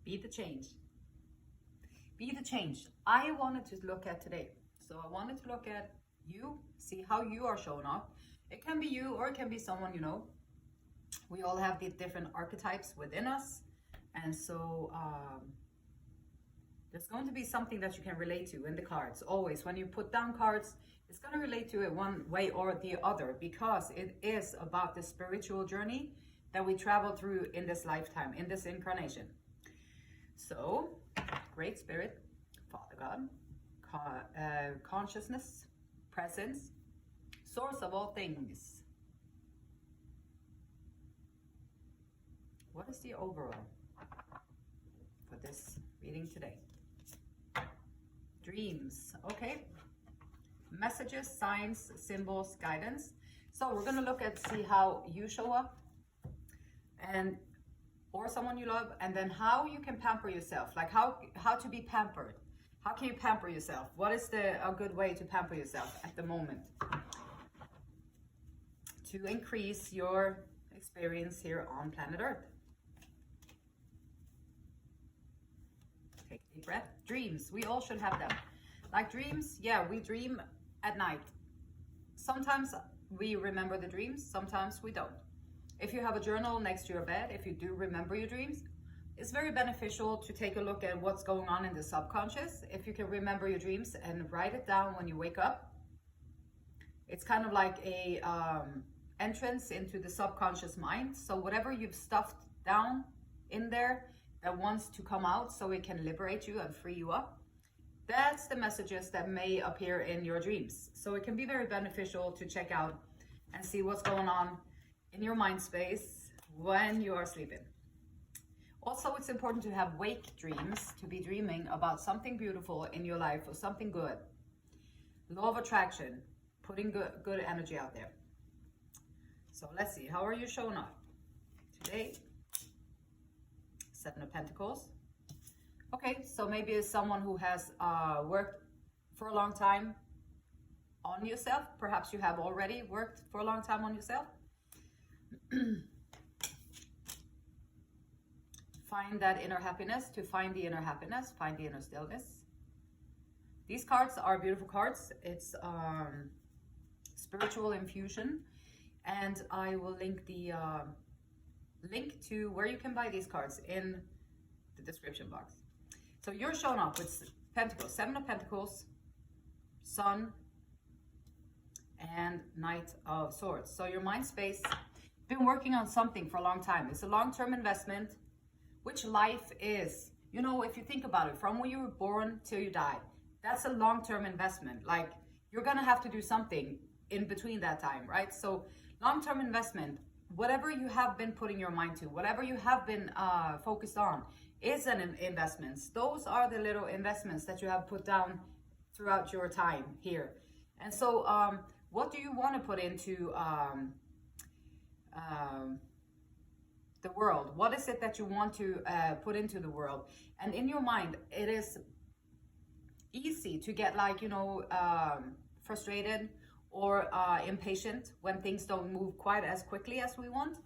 Be the change. Be the change I wanted to look at today. So I wanted to look at you, see how you are showing up. It can be you or it can be someone you know. We all have the different archetypes within us. And so there's going to be something that you can relate to in the cards. Always, when you put down cards, it's going to relate to it one way or the other, because it is about the spiritual journey that we travel through in this lifetime, in this incarnation. So, Great Spirit, Father God, consciousness, presence, source of all things. What is the overall for this reading today? Dreams, okay. Messages, signs, symbols, guidance. So we're going to look at, see how you show up, and or someone you love, and then how you can pamper yourself, like how to be pampered. How can you pamper yourself? What is a good way to pamper yourself at the moment to increase your experience here on planet Earth? Take a deep breath. Dreams, we all should have them. Like dreams, yeah, we dream at night. Sometimes we remember the dreams, sometimes we don't. If you have a journal next to your bed, if you do remember your dreams, it's very beneficial to take a look at what's going on in the subconscious. If you can remember your dreams and write it down when you wake up, it's kind of like a entrance into the subconscious mind. So whatever you've stuffed down in there that wants to come out so it can liberate you and free you up, that's the messages that may appear in your dreams. So it can be very beneficial to check out and see what's going on in your mind space when you are sleeping. Also, it's important to have wake dreams, to be dreaming about something beautiful in your life or something good. Law of attraction, putting good energy out there. So let's see, how are you showing up today? Seven of Pentacles. Okay, so maybe it's someone who has worked for a long time on yourself. Perhaps you have already worked for a long time on yourself. Find that inner happiness, to find the inner happiness, find the inner stillness. These cards are beautiful cards. It's spiritual infusion, and I will link the link to where you can buy these cards in the description box. So you're showing up with Pentacles, Seven of Pentacles, Sun, and Knight of Swords. So your mind space, been working on something for a long time. It's a long-term investment, which life is. You know, if you think about it, from when you were born till you die, that's a long-term investment. Like, you're gonna have to do something in between that time, right? So long-term investment, whatever you have been putting your mind to, whatever you have been focused on, is an investment. Those are the little investments that you have put down throughout your time here. And so what do you want to put into the world? What is it that you want to put into the world? And in your mind, it is easy to get, like, you know, frustrated or impatient when things don't move quite as quickly as we want.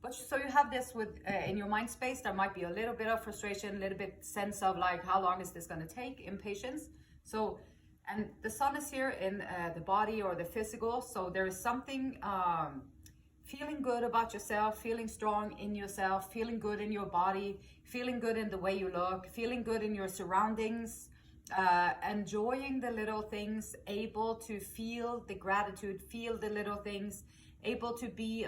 But so you have this with in your mind space, there might be a little bit of frustration, a little bit sense of like, how long is this going to take? Impatience. So, and the sun is here in the body or the physical. So there is something feeling good about yourself, feeling strong in yourself, feeling good in your body, feeling good in the way you look, feeling good in your surroundings, enjoying the little things, able to feel the gratitude, feel the little things, able to be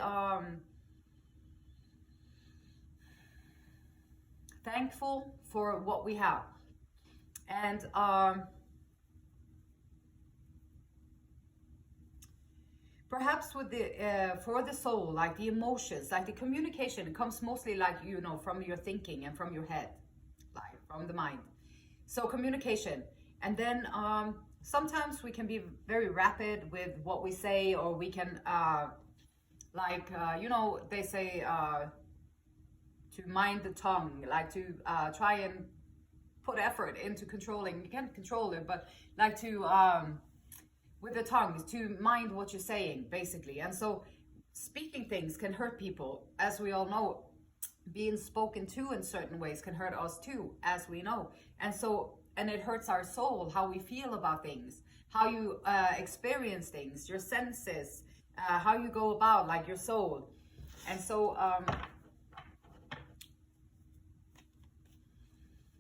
thankful for what we have. And perhaps with the for the soul, like the emotions, like the communication comes mostly, like, you know, from your thinking and from your head, like from the mind. So communication. And then sometimes we can be very rapid with what we say, or we can you know, they say to mind the tongue, like to try and put effort into controlling. You can't control it, but like to with the tongue, to mind what you're saying, basically. And so speaking things can hurt people, as we all know. being spoken to in certain ways can hurt us too, as we know. And so, and it hurts our soul, how we feel about things, how you experience things, your senses, how you go about, like your soul. And so,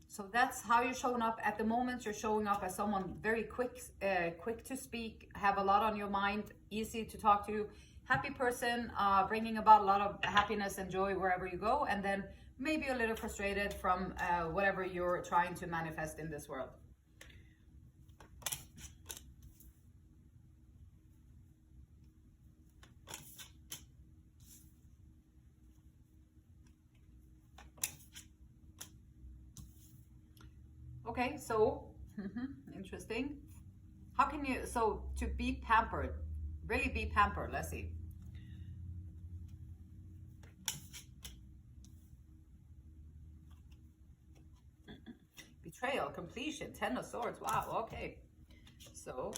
so that's how you're showing up at the moment. You're showing up as someone very quick to speak, have a lot on your mind, easy to talk to, happy person, bringing about a lot of happiness and joy wherever you go, and then maybe a little frustrated from whatever you're trying to manifest in this world. Okay, so interesting. How can you, so to be pampered, really be pampered, let's see. Betrayal, completion, 10 of Swords, wow, okay. So,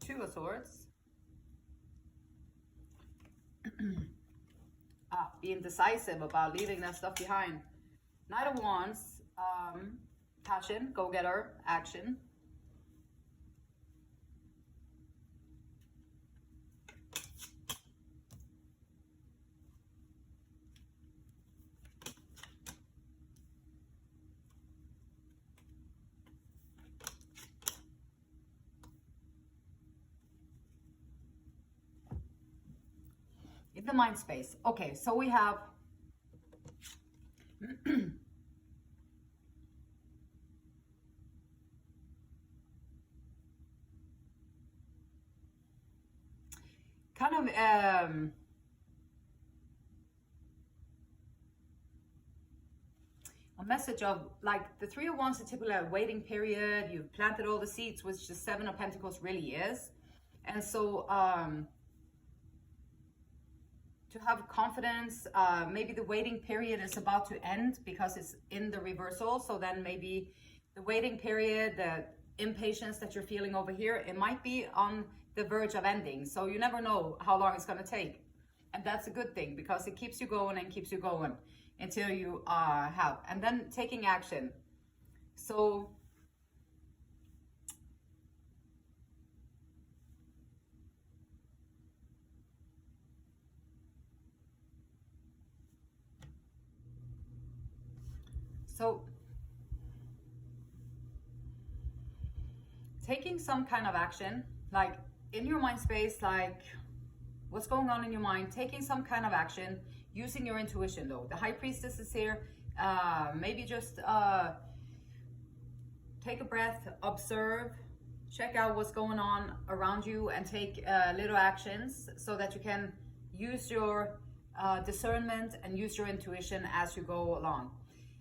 2 of Swords. Being decisive about leaving that stuff behind. Knight of Wands, passion, go-getter, action. In the mind space. Okay, so we have kind of a message of like the 3 of Wands is typically a waiting period. You've planted all the seeds, which the 7 of Pentacles really is. And so to have confidence, maybe the waiting period is about to end because it's in the reversal. So then maybe the waiting period, the impatience that you're feeling over here, it might be on the verge of ending. So you never know how long it's going to take. And that's a good thing because it keeps you going and keeps you going until you have. And then taking action. So taking some kind of action, like in your mind space, like what's going on in your mind, taking some kind of action, using your intuition though. The High Priestess is here. Maybe just take a breath, observe, check out what's going on around you and take little actions so that you can use your discernment and use your intuition as you go along.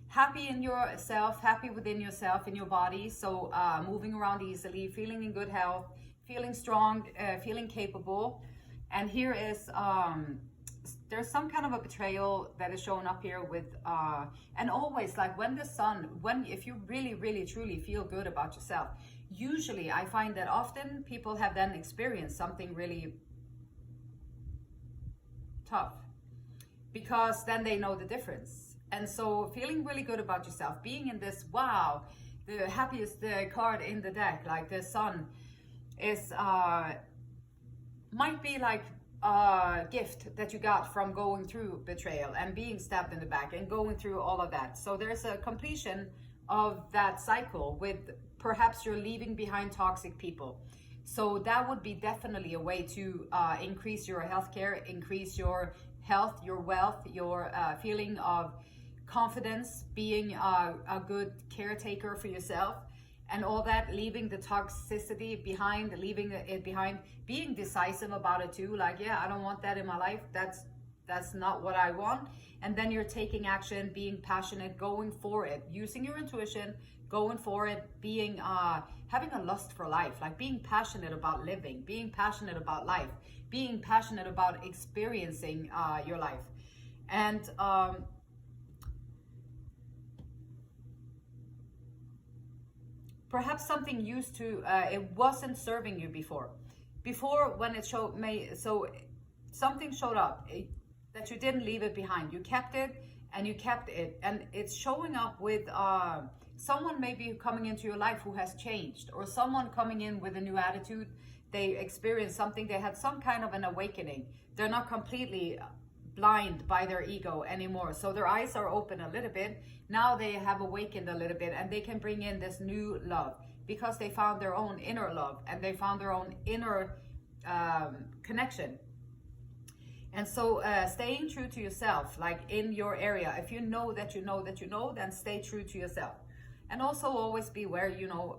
Happy in yourself, happy within yourself, in your body. So moving around easily, feeling in good health, feeling strong, feeling capable. And here is, there's some kind of a betrayal that is showing up here with, and always like when the sun, if you really, really, truly feel good about yourself, usually I find that often people have then experienced something really tough because then they know the difference. And so feeling really good about yourself, being in this, wow, the happiest card in the deck, like the sun is, might be like a gift that you got from going through betrayal and being stabbed in the back and going through all of that. So there's a completion of that cycle with perhaps you're leaving behind toxic people. So that would be definitely a way to increase your healthcare, increase your health, your wealth, your feeling of confidence, being a good caretaker for yourself and all that, leaving the toxicity behind, leaving it behind, being decisive about it too. Like, yeah, I don't want that in my life. That's not what I want. And then you're taking action, being passionate, going for it, using your intuition, going for it, being, having a lust for life, like being passionate about living, being passionate about life, being passionate about experiencing your life. And perhaps something used to, it wasn't serving you before. Before when it so something showed up that you didn't leave it behind. You kept it and you kept it, and it's showing up with someone maybe coming into your life who has changed, or someone coming in with a new attitude. They experienced something, they had some kind of an awakening. They're not completely blind by their ego anymore, so their eyes are open a little bit. Now they have awakened a little bit, and they can bring in this new love because they found their own inner love, and they found their own inner connection. And so staying true to yourself, like in your area, if you know that you know that you know, then stay true to yourself. And also always be aware, you know,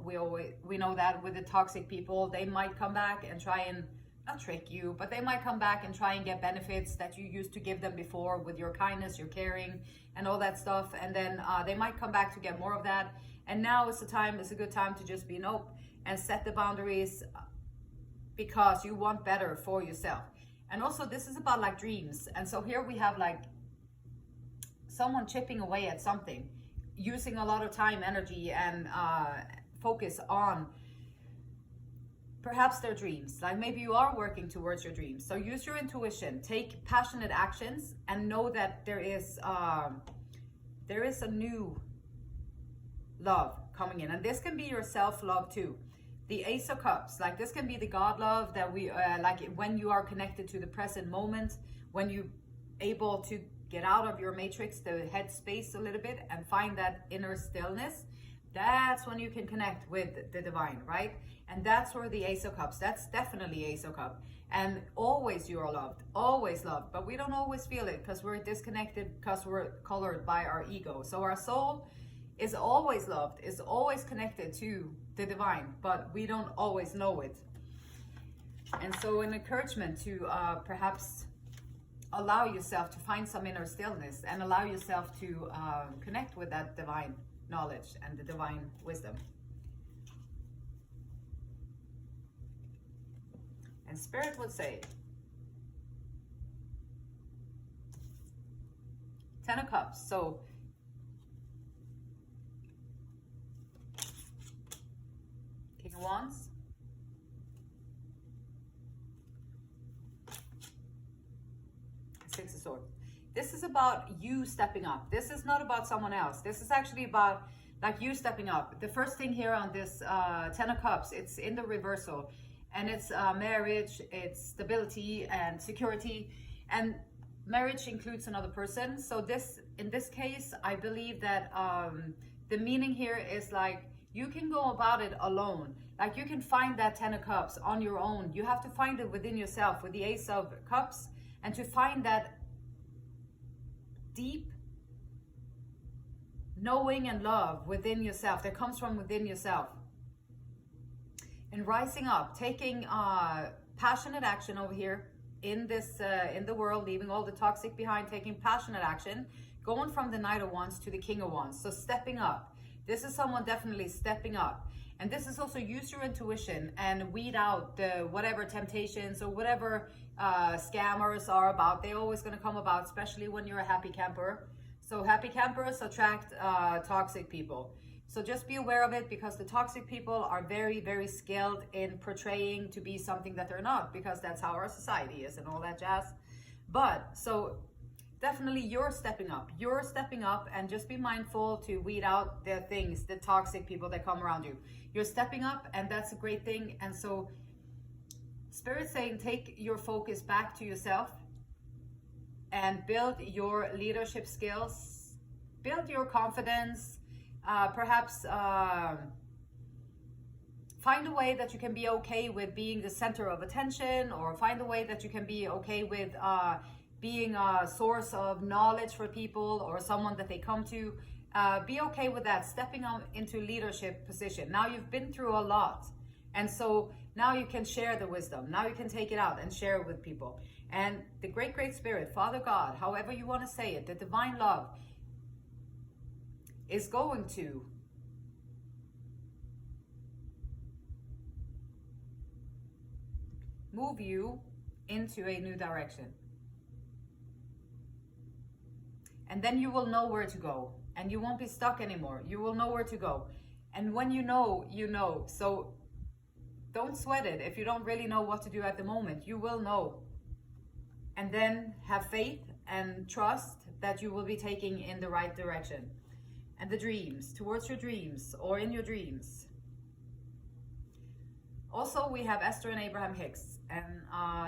we know that with the toxic people, they might come back and try and not trick you, but they might come back and try and get benefits that you used to give them before with your kindness, your caring, and all that stuff. And then they might come back to get more of that. And now it's a good time to just be nope and set the boundaries, because you want better for yourself. And also this is about like dreams. And so here we have like someone chipping away at something, using a lot of time, energy, and focus on perhaps their dreams. Like maybe you are working towards your dreams. So use your intuition, take passionate actions, and know that there is a new love coming in. And this can be your self-love too. The Ace of Cups, like this can be the God love that we like when you are connected to the present moment, when you able to get out of your matrix, the head space a little bit, and find that inner stillness. That's when you can connect with the divine, right? And that's where the Ace of Cups, that's definitely Ace of Cups. And always you are loved, always loved, but we don't always feel it because we're disconnected, because we're colored by our ego. So our soul is always loved, is always connected to the divine, but we don't always know it. And so an encouragement to perhaps allow yourself to find some inner stillness and allow yourself to connect with that divine knowledge and the divine wisdom. And Spirit would say, 10 of Cups. So King of Wands, Six of Swords. This is about you stepping up. This is not about someone else. This is actually about like you stepping up. The first thing here on this 10 of Cups, it's in the reversal, and it's marriage, it's stability and security, and marriage includes another person. So this, in this case, I believe that the meaning here is like you can go about it alone. Like you can find that 10 of Cups on your own. You have to find it within yourself with the Ace of Cups, and to find that deep knowing and love within yourself that comes from within yourself. And rising up, taking passionate action over here in this in the world, leaving all the toxic behind, taking passionate action, going from the Knight of Wands to the King of Wands. So stepping up. This is someone definitely stepping up. And this is also use your intuition and weed out the whatever temptations or whatever scammers are about. They're always going to come about, especially when you're a happy camper. So happy campers attract toxic people. So just be aware of it, because the toxic people are very, very skilled in portraying to be something that they're not, because that's how our society is and all that jazz. But so definitely you're stepping up. You're stepping up, and just be mindful to weed out the things, the toxic people that come around you. You're stepping up, and that's a great thing. And so Spirit's saying take your focus back to yourself and build your leadership skills, build your confidence, perhaps find a way that you can be okay with being the center of attention, or find a way that you can be okay with being a source of knowledge for people or someone that they come to. Be okay with that, stepping on into leadership position. Now you've been through a lot, and so now you can share the wisdom. Now you can take it out and share it with people. And the great, great Spirit, Father God, however you want to say it, the divine love is going to move you into a new direction. And then you will know where to go, and you won't be stuck anymore. You will know where to go. And when you know, you know. So don't sweat it. If you don't really know what to do at the moment, you will know. And then have faith and trust that you will be taking in the right direction. And the dreams, towards your dreams or in your dreams. Also, we have Esther and Abraham Hicks and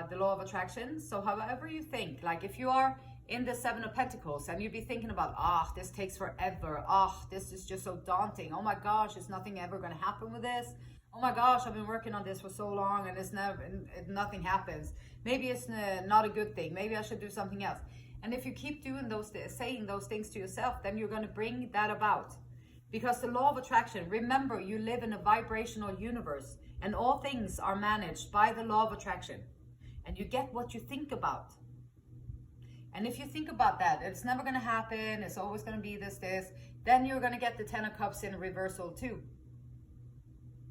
the law of attraction. So however you think, like if you are in the Seven of Pentacles and you'd be thinking about, this takes forever. This is just so daunting. Oh my gosh, is nothing ever going to happen with this? Oh my gosh, I've been working on this for so long and nothing happens. Maybe it's not a good thing. Maybe I should do something else. And if you keep doing saying those things to yourself, then you're going to bring that about. Because the law of attraction, remember, you live in a vibrational universe and all things are managed by the law of attraction. And you get what you think about. And if you think about that, it's never going to happen, it's always going to be this, then you're going to get the Ten of Cups in reversal too.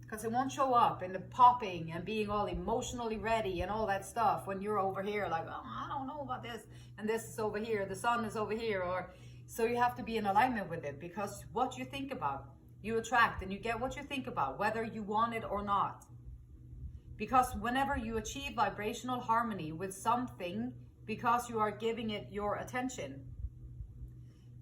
Because it won't show up in the popping and being all emotionally ready and all that stuff when you're over here like, I don't know about this, and this is over here, the sun is over here. So you have to be in alignment with it, because what you think about, you attract, and you get what you think about, whether you want it or not. Because whenever you achieve vibrational harmony with something, because you are giving it your attention,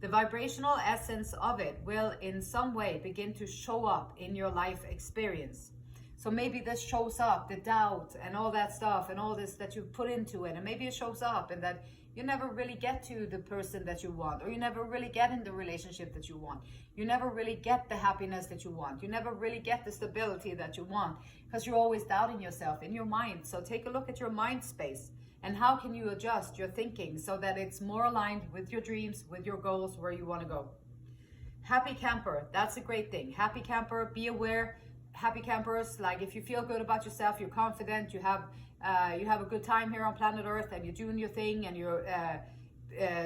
the vibrational essence of it will in some way begin to show up in your life experience. So maybe this shows up, the doubt and all that stuff and all this that you put into it. And maybe it shows up in that you never really get to the person that you want, or you never really get in the relationship that you want. You never really get the happiness that you want. You never really get the stability that you want, because you're always doubting yourself in your mind. So take a look at your mind space. And how can you adjust your thinking so that it's more aligned with your dreams, with your goals, where you want to go? Happy camper, that's a great thing. Happy camper, be aware. Happy campers, like if you feel good about yourself, you're confident, you have a good time here on planet Earth, and you're doing your thing, and you're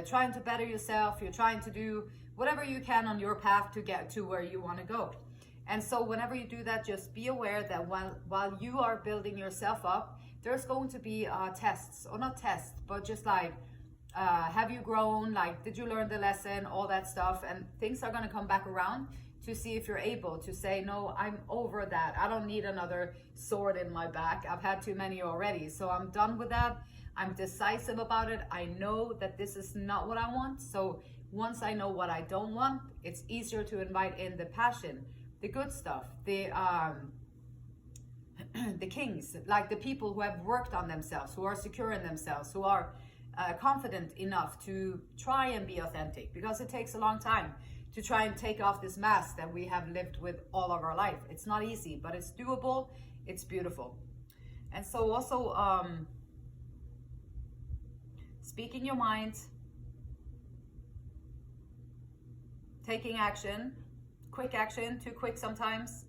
trying to better yourself, you're trying to do whatever you can on your path to get to where you want to go. And so whenever you do that, just be aware that while you are building yourself up, there's going to be tests, or not tests, but just like, have you grown? Like, did you learn the lesson? All that stuff. And things are going to come back around to see if you're able to say, no, I'm over that. I don't need another sword in my back. I've had too many already. So I'm done with that. I'm decisive about it. I know that this is not what I want. So once I know what I don't want, it's easier to invite in the passion, the good stuff, the kings, like the people who have worked on themselves, who are secure in themselves, who are confident enough to try and be authentic, because it takes a long time to try and take off this mask that we have lived with all of our life. It's not easy, but it's doable, it's beautiful. And so also speaking your mind, taking action, quick action, too quick sometimes.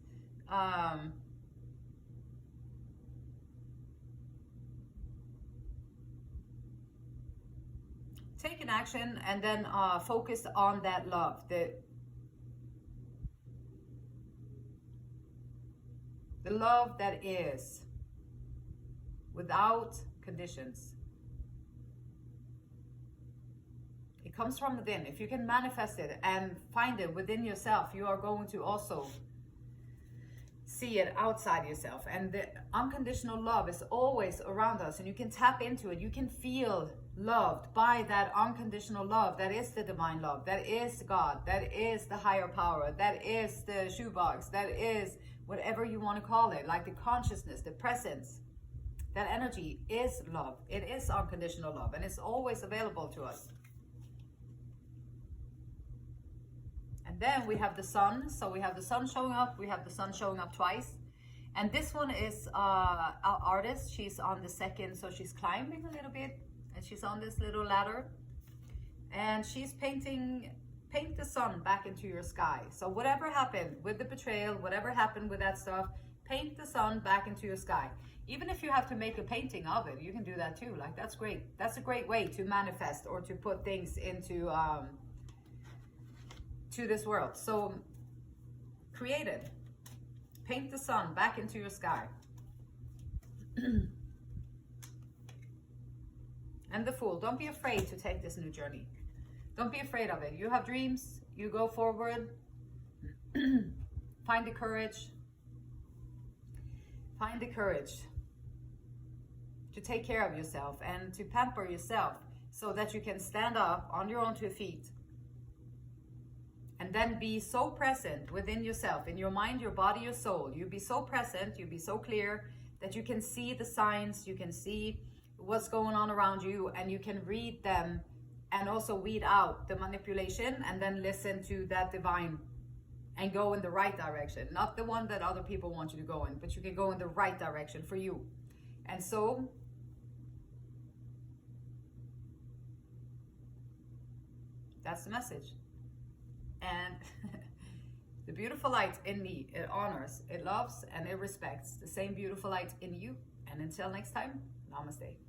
Take an action and then focus on that love, the love that is without conditions. It comes from within. If you can manifest it and find it within yourself, you are going to also see it outside yourself. And the unconditional love is always around us, and you can tap into it. You can feel loved by that unconditional love that is the divine love, that is God, that is the higher power, that is the shoebox, that is whatever you want to call it, like the consciousness, the presence. That energy is love. It is unconditional love, and it's always available to us. And then we have the sun. So we have the sun showing up. We have the sun showing up twice. And this one is our artist. She's on the second, so she's climbing a little bit. And she's on this little ladder. And she's paint the sun back into your sky. So whatever happened with the betrayal, whatever happened with that stuff, paint the sun back into your sky. Even if you have to make a painting of it, you can do that too. Like, that's great. That's a great way to manifest or to put things into to this world. So create it. Paint the sun back into your sky. And the Fool. Don't be afraid to take this new journey. Don't be afraid of it. You have dreams. You go forward. Find the courage. Find the courage to take care of yourself and to pamper yourself so that you can stand up on your own 2 feet and then be so present within yourself, in your mind, your body, your soul. You be so present, you be so clear that you can see the signs, you can see what's going on around you, and you can read them and also weed out the manipulation, and then listen to that divine and go in the right direction. Not the one that other people want you to go in, but you can go in the right direction for you. And so that's the message. And the beautiful light in me, it honors, it loves, and it respects the same beautiful light in you. And until next time, namaste.